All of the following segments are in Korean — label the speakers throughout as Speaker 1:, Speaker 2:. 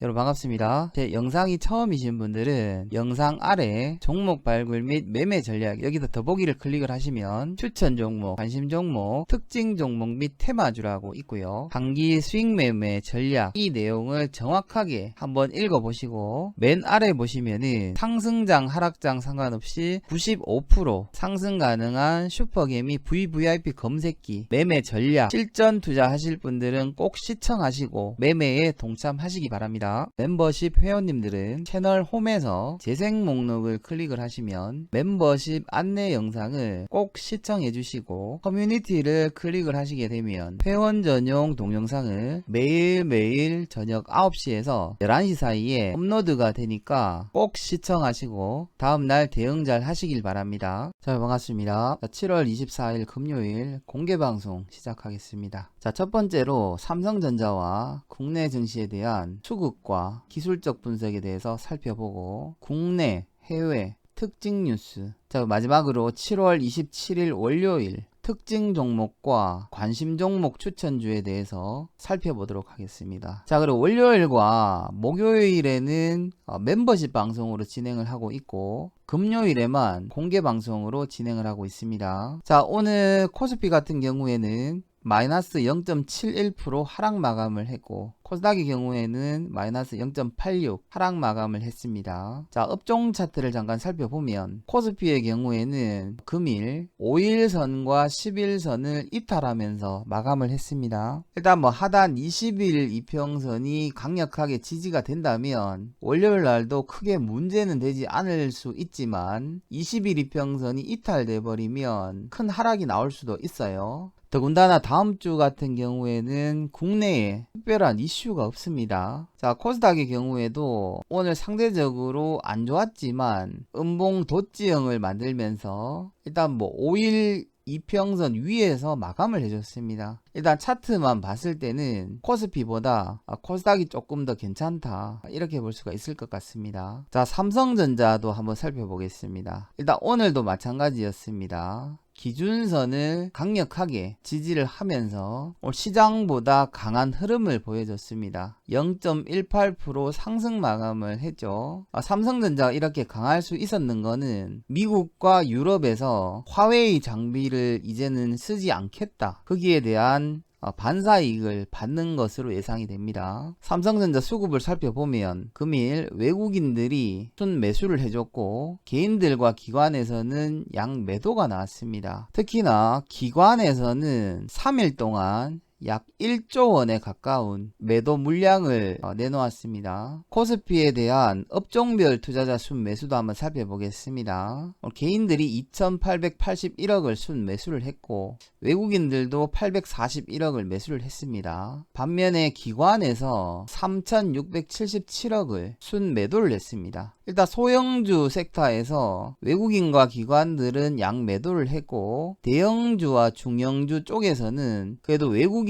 Speaker 1: 여러분 반갑습니다. 제 영상이 처음이신 분들은 영상 아래 종목 발굴 및 매매 전략 여기서 더보기를 클릭을 하시면 추천 종목, 관심 종목, 특징 종목 및 테마주라고 있고요. 단기 수익 매매 전략 이 내용을 정확하게 한번 읽어보시고 맨 아래 보시면은 상승장 하락장 상관없이 95% 상승 가능한 슈퍼개미 VVIP 검색기 매매 전략 실전 투자하실 분들은 꼭 시청하시고 매매에 동참하시기 바랍니다. 멤버십 회원님들은 채널 홈에서 재생 목록을 클릭을 하시면 멤버십 안내 영상을 꼭 시청해 주시고 커뮤니티를 클릭을 하시게 되면 회원 전용 동영상을 매일매일 저녁 9시에서 11시 사이에 업로드가 되니까 꼭 시청하시고 다음날 대응 잘 하시길 바랍니다. 자, 반갑습니다. 7월 24일 금요일 공개방송 시작하겠습니다. 자, 첫 번째로 삼성전자와 국내 증시에 대한 수급과 기술적 분석에 대해서 살펴보고 국내, 해외, 특징 뉴스. 자, 마지막으로 7월 27일 월요일 특징 종목과 관심 종목 추천주에 대해서 살펴보도록 하겠습니다. 자, 그리고 월요일과 목요일에는 멤버십 방송으로 진행을 하고 있고 금요일에만 공개 방송으로 진행을 하고 있습니다. 자, 오늘 코스피 같은 경우에는 마이너스 0.71% 하락 마감을 했고 코스닥의 경우에는 마이너스 0.86 하락 마감을 했습니다. 자, 업종 차트를 잠깐 살펴보면 코스피의 경우에는 금일 5일선과 10일선을 이탈하면서 마감을 했습니다. 일단 하단 20일 이평선이 강력하게 지지가 된다면 월요일 날도 크게 문제는 되지 않을 수 있지만 20일 이평선이 이탈돼 버리면 큰 하락이 나올 수도 있어요. 더군다나 다음주 같은 경우에는 국내에 특별한 이슈가 없습니다. 자, 코스닥의 경우에도 오늘 상대적으로 안 좋았지만 음봉 덧지형을 만들면서 일단 5일 이평선 위에서 마감을 해줬습니다. 일단 차트만 봤을 때는 코스피보다 코스닥이 조금 더 괜찮다 이렇게 볼 수가 있을 것 같습니다. 자, 삼성전자도 한번 살펴보겠습니다. 일단 오늘도 마찬가지였습니다. 기준선을 강력하게 지지를 하면서 시장보다 강한 흐름을 보여줬습니다. 0.18% 상승 마감을 했죠. 삼성전자가 이렇게 강할 수 있었는 거는 미국과 유럽에서 화웨이 장비를 이제는 쓰지 않겠다. 거기에 대한 반사이익을 받는 것으로 예상이 됩니다. 삼성전자 수급을 살펴보면 금일 외국인들이 순 매수를 해줬고 개인들과 기관에서는 양 매도가 나왔습니다. 특히나 기관에서는 3일 동안 약 1조 원에 가까운 매도 물량을 내놓았습니다. 코스피에 대한 업종별 투자자 순 매수도 한번 살펴보겠습니다. 개인들이 2,881억을 순 매수를 했고 외국인들도 841억을 매수를 했습니다. 반면에 기관에서 3,677억을 순 매도를 했습니다. 일단 소형주 섹터에서 외국인과 기관들은 양 매도를 했고 대형주와 중형주 쪽에서는 그래도 외국인들이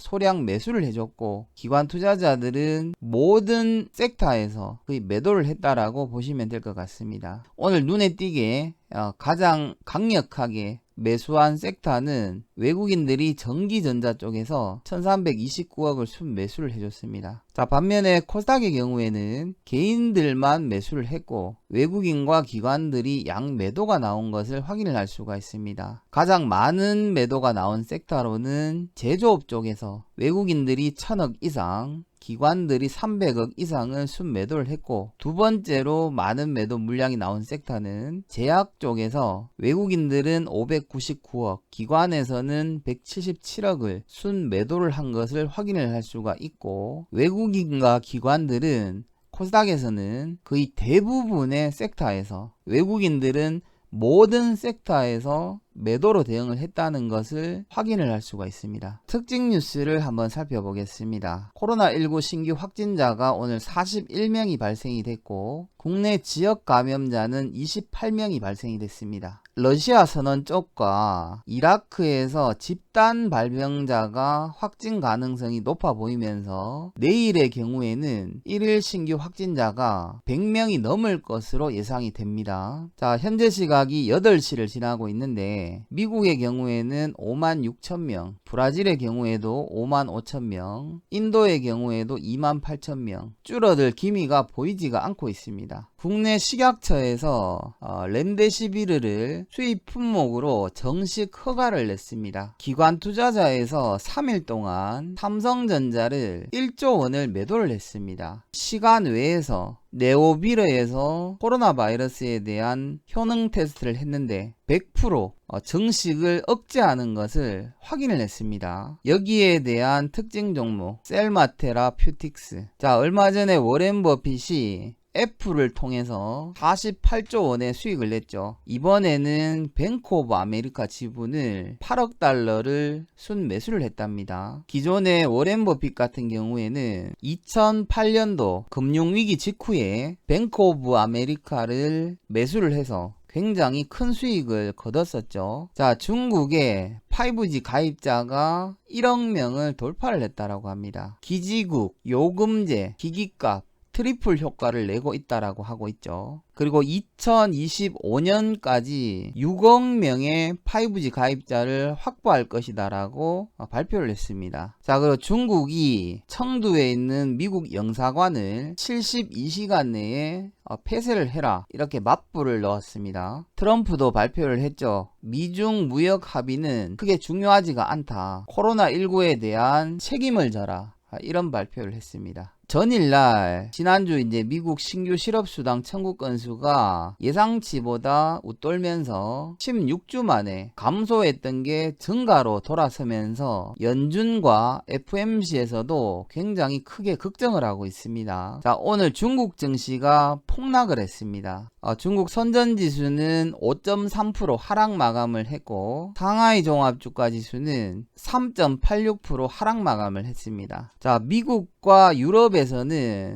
Speaker 1: 소량 매수를 해줬고 기관 투자자들은 모든 섹터에서 거의 매도를 했다라고 보시면 될 것 같습니다. 오늘 눈에 띄게 가장 강력하게 매수한 섹터는 외국인들이 전기전자 쪽에서 1329억을 순 매수를 해줬습니다. 자, 반면에 코스닥의 경우에는 개인들만 매수를 했고 외국인과 기관들이 양 매도가 나온 것을 확인을 할 수가 있습니다. 가장 많은 매도가 나온 섹터로는 제조업 쪽에서 외국인들이 1000억 이상 기관들이 300억 이상을 순매도를 했고 두 번째로 많은 매도 물량이 나온 섹터는 제약 쪽에서 외국인들은 599억 기관에서는 177억을 순매도를 한 것을 확인을 할 수가 있고 외국인과 기관들은 코스닥에서는 거의 대부분의 섹터에서 외국인들은 모든 섹터에서 매도로 대응을 했다는 것을 확인을 할 수가 있습니다. 특징 뉴스를 한번 살펴보겠습니다. 코로나19 신규 확진자가 오늘 41명이 발생이 됐고 국내 지역 감염자는 28명이 발생이 됐습니다. 러시아 선언 쪽과 이라크에서 집단 발병자가 확진 가능성이 높아 보이면서 내일의 경우에는 1일 신규 확진자가 100명이 넘을 것으로 예상이 됩니다. 자, 현재 시각이 8시를 지나고 있는데 있는데 미국의 경우에는 56,000명, 브라질의 경우에도 55,000명, 인도의 경우에도 28,000명, 줄어들 기미가 보이지가 않고 있습니다. 국내 식약처에서 렘데시비르를 수입 품목으로 정식 허가를 냈습니다. 기관 투자자에서 3일 동안 삼성전자를 1조 원을 매도를 했습니다. 시간 외에서 네오비르에서 코로나 바이러스에 대한 효능 테스트를 했는데 100% 증식을 억제하는 것을 확인을 했습니다. 여기에 대한 특징 종목 셀마테라퓨틱스. 자, 얼마 전에 워렌 버핏이 애플을 통해서 48조 원의 수익을 냈죠. 이번에는 뱅크 오브 아메리카 지분을 8억 달러를 순매수를 했답니다. 기존의 워렌 버핏 같은 경우에는 2008년도 금융위기 직후에 뱅크 오브 아메리카를 매수를 해서 굉장히 큰 수익을 거뒀었죠. 자, 중국의 5G 가입자가 1억 명을 돌파를 했다라고 합니다. 기지국, 요금제, 기기값, 트리플 효과를 내고 있다라고 하고 있죠. 그리고 2025년까지 6억 명의 5G 가입자를 확보할 것이다라고 발표를 했습니다. 자, 그리고 중국이 청두에 있는 미국 영사관을 72시간 내에 폐쇄를 해라, 이렇게 맞불을 넣었습니다. 트럼프도 발표를 했죠. 미중 무역 합의는 크게 중요하지가 않다. 코로나19에 대한 책임을 져라, 이런 발표를 했습니다. 전일날 지난주 이제 미국 신규 실업수당 청구 건수가 예상치보다 웃돌면서 16주 만에 감소했던 게 증가로 돌아서면서 연준과 FMC에서도 굉장히 크게 걱정을 하고 있습니다. 자, 오늘 중국 증시가 폭락을 했습니다. 중국 선전지수는 5.3% 하락 마감을 했고 상하이 종합주가 지수는 3.86% 하락 마감을 했습니다. 자, 미국과 유럽에서는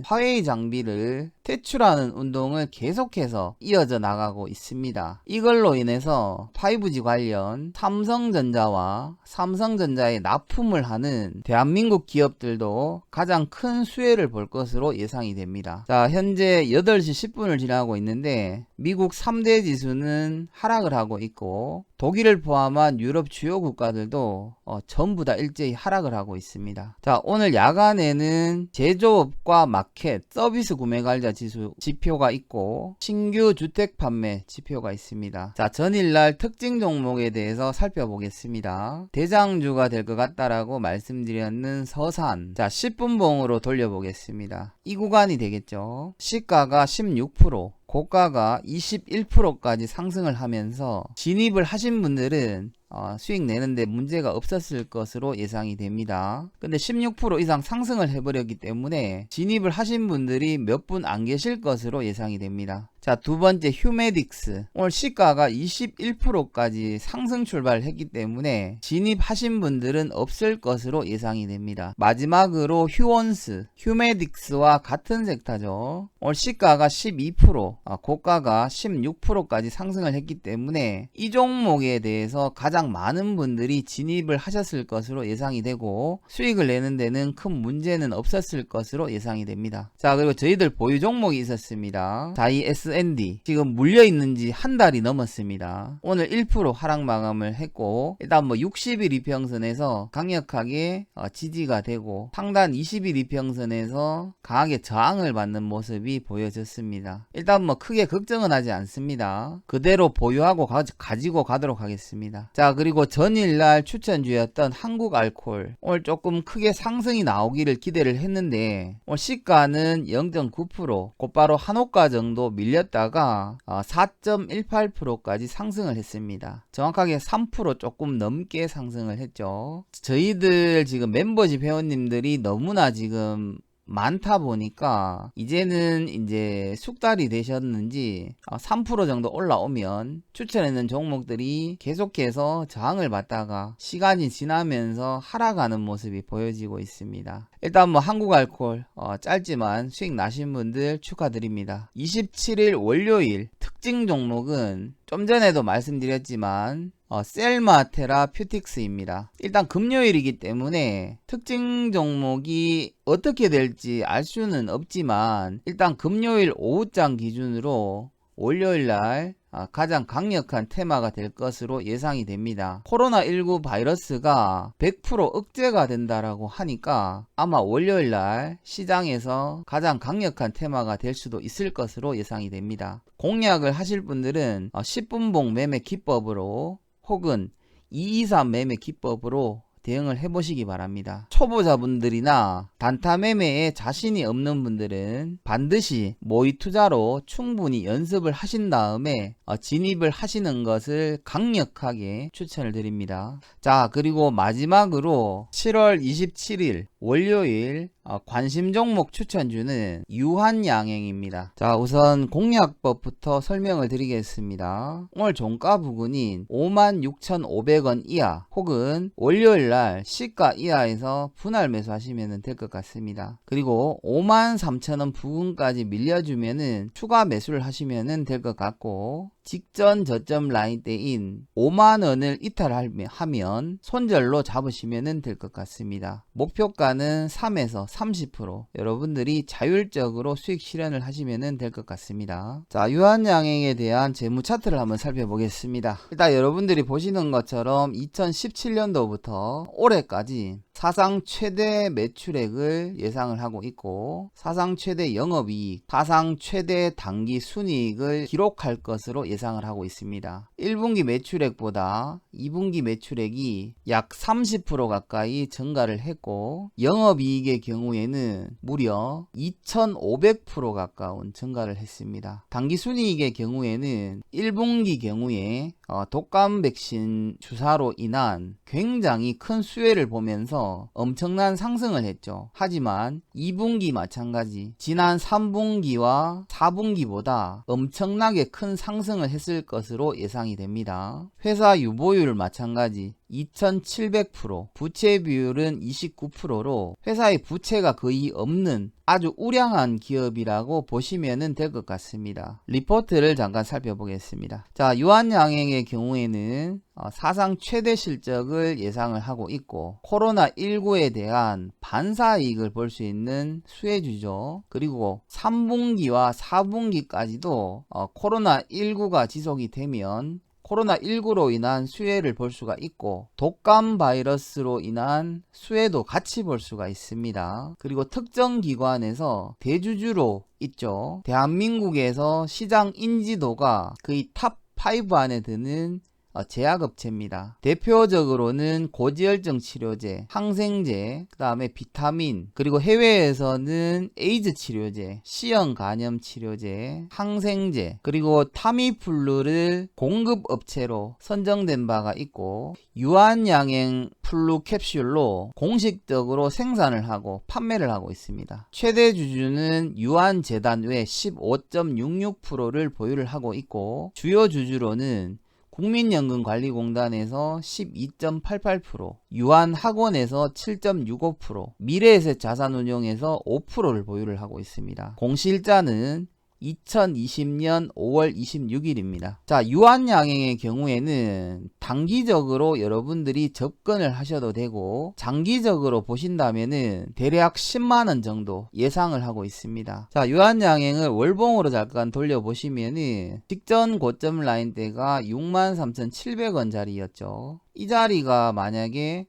Speaker 1: 화웨이 장비를 퇴출하는 운동을 계속해서 이어져 나가고 있습니다. 이걸로 인해서 5G 관련 삼성전자와 삼성전자에 납품을 하는 대한민국 기업들도 가장 큰 수혜를 볼 것으로 예상이 됩니다. 자, 현재 8시 10분을 지나고 있는데 미국 3대 지수는 하락을 하고 있고 독일을 포함한 유럽 주요 국가들도 전부 다 일제히 하락을 하고 있습니다. 자, 오늘 야간에는 제조업과 마켓, 서비스 구매관리자 지수 지표가 있고 신규 주택 판매 지표가 있습니다. 자, 전일날 특징 종목에 대해서 살펴보겠습니다. 대장주가 될 것 같다라고 말씀드렸는 서산. 자, 10분봉으로 돌려보겠습니다. 이 구간이 되겠죠. 시가가 16%, 고가가 21%까지 상승을 하면서 진입을 하신 분들은 수익 내는데 문제가 없었을 것으로 예상이 됩니다. 근데 16% 이상 상승을 해버렸기 때문에 진입을 하신 분들이 몇 분 안 계실 것으로 예상이 됩니다. 자, 두 번째 휴메딕스. 오늘 시가가 21%까지 상승 출발을 했기 때문에 진입하신 분들은 없을 것으로 예상이 됩니다. 마지막으로 휴원스, 휴메딕스와 같은 섹터죠. 오늘 시가가 12%, 고가가 16%까지 상승을 했기 때문에 이 종목에 대해서 가장 많은 분들이 진입을 하셨을 것으로 예상이 되고 수익을 내는 데는 큰 문제는 없었을 것으로 예상이 됩니다. 자, 그리고 저희들 보유 종목이 있었습니다. 자이 S&D 지금 물려있는지 한 달이 넘었습니다. 오늘 1% 하락 마감을 했고 일단 60일 이평선에서 강력하게 지지가 되고 상단 20일 이평선에서 강하게 저항을 받는 모습이 보여졌습니다. 일단 크게 걱정은 하지 않습니다. 그대로 보유하고 가지고 가도록 하겠습니다. 자, 그리고 전일날 추천주였던 한국알콜 오늘 조금 크게 상승이 나오기를 기대를 했는데 오늘 시가는 0.9% 곧바로 한호가 정도 밀렸다가 4.18%까지 상승을 했습니다. 정확하게 3% 조금 넘게 상승을 했죠. 저희들 지금 멤버십 회원님들이 너무나 지금 많다 보니까 이제는 이제 숙달이 되셨는지 3% 정도 올라오면 추천했는 종목들이 계속해서 저항을 받다가 시간이 지나면서 하락하는 모습이 보여지고 있습니다. 일단 한국알콜 짧지만 수익 나신 분들 축하드립니다. 27일 월요일 특징 종목은 좀 전에도 말씀드렸지만 셀마테라퓨틱스입니다. 일단 금요일이기 때문에 특징 종목이 어떻게 될지 알 수는 없지만 일단 금요일 오후장 기준으로 월요일날 가장 강력한 테마가 될 것으로 예상이 됩니다. 코로나19 바이러스가 100% 억제가 된다라고 하니까 아마 월요일날 시장에서 가장 강력한 테마가 될 수도 있을 것으로 예상이 됩니다. 공략을 하실 분들은 10분봉 매매 기법으로 혹은 223 매매 기법으로 대응을 해보시기 바랍니다. 초보자분들이나 단타 매매에 자신이 없는 분들은 반드시 모의 투자로 충분히 연습을 하신 다음에 진입을 하시는 것을 강력하게 추천을 드립니다. 자, 그리고 마지막으로 7월 27일 월요일 관심 종목 추천주는 유한양행입니다. 자, 우선 공략법부터 설명을 드리겠습니다. 오늘 종가 부근인 56,500원 이하 혹은 월요일날 시가 이하에서 분할 매수하시면 될 것 같습니다. 그리고 53,000원 부근까지 밀려주면은 추가 매수를 하시면 될 것 같고, 직전 저점 라인대인 5만원을 이탈하면 손절로 잡으시면 될 것 같습니다. 목표가는 3에서 30% 여러분들이 자율적으로 수익 실현을 하시면 될 것 같습니다. 자, 유한양행에 대한 재무 차트를 한번 살펴보겠습니다. 일단 여러분들이 보시는 것처럼 2017년도부터 올해까지 사상 최대 매출액을 예상을 하고 있고, 사상 최대 영업이익, 사상 최대 단기 순이익을 기록할 것으로 예상을 하고 있습니다. 1분기 매출액보다 2분기 매출액이 약 30% 가까이 증가를 했고, 영업이익의 경우에는 무려 2500% 가까운 증가를 했습니다. 단기 순이익의 경우에는 1분기 경우에 독감 백신 주사로 인한 굉장히 큰 수혜를 보면서 엄청난 상승을 했죠. 하지만 2분기 마찬가지 지난 3분기와 4분기보다 엄청나게 큰 상승을 했을 것으로 예상이 됩니다. 회사 유보율 마찬가지 2700%, 부채 비율은 29%로 회사의 부채가 거의 없는 아주 우량한 기업이라고 보시면 될 것 같습니다. 리포트를 잠깐 살펴보겠습니다. 자, 유한양행의 경우에는 사상 최대 실적을 예상을 하고 있고, 코로나19에 대한 반사이익을 볼 수 있는 수혜주죠. 그리고 3분기와 4분기까지도 코로나19가 지속이 되면 코로나19로 인한 수혜를 볼 수가 있고, 독감 바이러스로 인한 수혜도 같이 볼 수가 있습니다. 그리고 특정 기관에서 대주주로 있죠. 대한민국에서 시장 인지도가 거의 탑5 안에 드는 제약업체입니다. 대표적으로는 고지혈증 치료제, 항생제, 그 다음에 비타민, 그리고 해외에서는 에이즈 치료제, C형 간염 치료제, 항생제, 그리고 타미플루를 공급업체로 선정된 바가 있고, 유한양행 플루 캡슐로 공식적으로 생산을 하고 판매를 하고 있습니다. 최대 주주는 유한재단 외 15.66%를 보유를 하고 있고, 주요 주주로는 국민연금관리공단에서 12.88%, 유한학원에서 7.65%, 미래에셋자산운용에서 5%를 보유를 하고 있습니다. 공시일자는 2020년 5월 26일입니다. 자, 유한양행의 경우에는 단기적으로 여러분들이 접근을 하셔도 되고, 장기적으로 보신다면은 대략 10만원 정도 예상을 하고 있습니다. 자, 유한양행을 월봉으로 잠깐 돌려보시면은 직전 고점 라인대가 63,700원 자리였죠. 이 자리가 만약에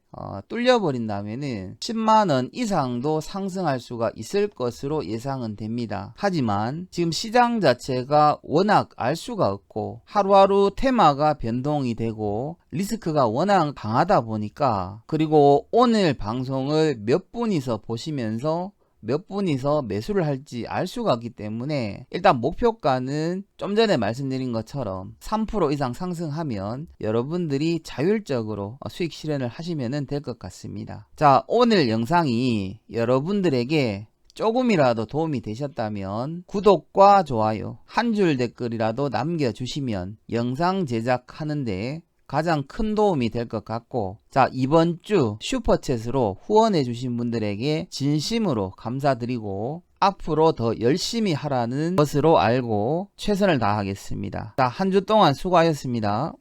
Speaker 1: 뚫려버린다면은 10만원 이상도 상승할 수가 있을 것으로 예상은 됩니다. 하지만 지금 시장 자체가 워낙 알 수가 없고, 하루하루 테마가 변동이 되고 리스크가 워낙 강하다 보니까, 그리고 오늘 방송을 몇 분이서 보시면서 몇 분이서 매수를 할지 알 수가 없기 때문에, 일단 목표가는 좀 전에 말씀드린 것처럼 3% 이상 상승하면 여러분들이 자율적으로 수익 실현을 하시면 될 것 같습니다. 자, 오늘 영상이 여러분들에게 조금이라도 도움이 되셨다면 구독과 좋아요, 한 줄 댓글이라도 남겨주시면 영상 제작하는데 가장 큰 도움이 될 것 같고, 자, 이번 주 슈퍼챗으로 후원해 주신 분들에게 진심으로 감사드리고, 앞으로 더 열심히 하라는 것으로 알고 최선을 다하겠습니다. 자, 한 주 동안 수고하셨습니다.